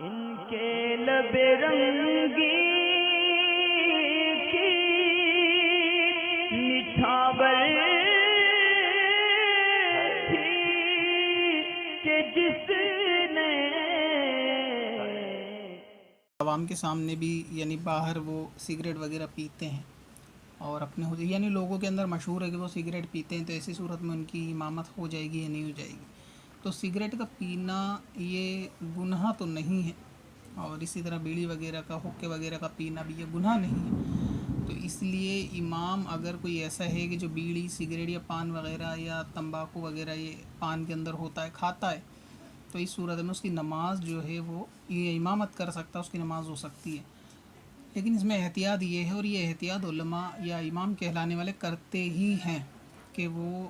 ان کے لب رنگی کی نچھاور تھی کہ جس نے عوام کے سامنے بھی یعنی باہر وہ سگریٹ وغیرہ پیتے ہیں اور اپنے یعنی لوگوں کے اندر مشہور ہے کہ وہ سگریٹ پیتے ہیں، تو ایسی صورت میں ان کی امامت ہو جائے گی یا نہیں ہو جائے گی؟ تو سگریٹ کا پینا یہ گناہ تو نہیں ہے، اور اسی طرح بیڑی وغیرہ کا، حقے وغیرہ کا پینا بھی یہ گناہ نہیں ہے۔ تو اس لیے امام اگر کوئی ایسا ہے کہ جو بیڑی، سگریٹ یا پان وغیرہ یا تمباکو وغیرہ یہ پان کے اندر ہوتا ہے، کھاتا ہے، تو اس صورت میں اس کی نماز جو ہے وہ یہ امامت کر سکتا ہے، اس کی نماز ہو سکتی ہے۔ لیکن اس میں احتیاط یہ ہے، اور یہ احتیاط علماء یا امام کہلانے والے کرتے ہی ہیں، کہ وہ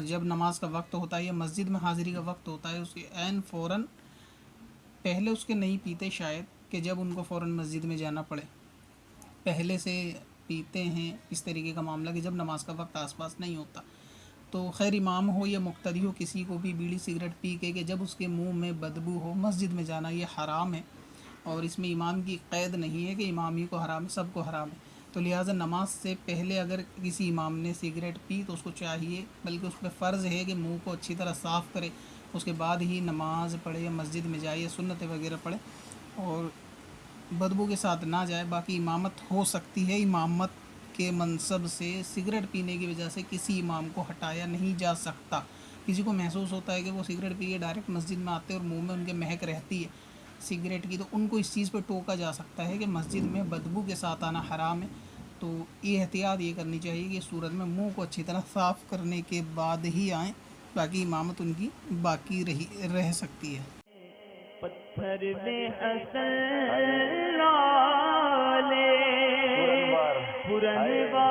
جب نماز کا وقت ہوتا ہے یا مسجد میں حاضری کا وقت ہوتا ہے، اس کے عین فوراً پہلے اس کے نہیں پیتے، شاید کہ جب ان کو فوراً مسجد میں جانا پڑے پہلے سے پیتے ہیں اس طریقے کا معاملہ کہ جب نماز کا وقت آس پاس نہیں ہوتا۔ تو خیر امام ہو یا مقتدی ہو، کسی کو بھی بیڑی سگریٹ پی کے کہ جب اس کے منہ میں بدبو ہو مسجد میں جانا یہ حرام ہے، اور اس میں امام کی قید نہیں ہے کہ امام ہی کو حرام ہے، سب کو حرام ہے۔ تو لہٰذا نماز سے پہلے اگر کسی امام نے سگریٹ پی تو اس کو چاہیے، بلکہ اس پہ فرض ہے کہ منہ کو اچھی طرح صاف کرے، اس کے بعد ہی نماز پڑھے یا مسجد میں جائے یا سنتیں وغیرہ پڑھے، اور بدبو کے ساتھ نہ جائے۔ باقی امامت ہو سکتی ہے، امامت کے منصب سے سگریٹ پینے کی وجہ سے کسی امام کو ہٹایا نہیں جا سکتا۔ کسی کو محسوس ہوتا ہے کہ وہ سگریٹ پی کے ڈائریکٹ مسجد میں آتے اور منہ میں ان کے مہک رہتی ہے سگریٹ کی، تو ان کو اس چیز پہ ٹوکا جا سکتا ہے کہ مسجد میں بدبو کے ساتھ آنا حرام ہے۔ تو یہ احتیاط یہ کرنی چاہیے کہ اس صورت میں منہ کو اچھی طرح صاف کرنے کے بعد ہی آئیں، باقی امامت ان کی باقی رہ سکتی ہے۔ پتھر میں حسن لالے پرنوار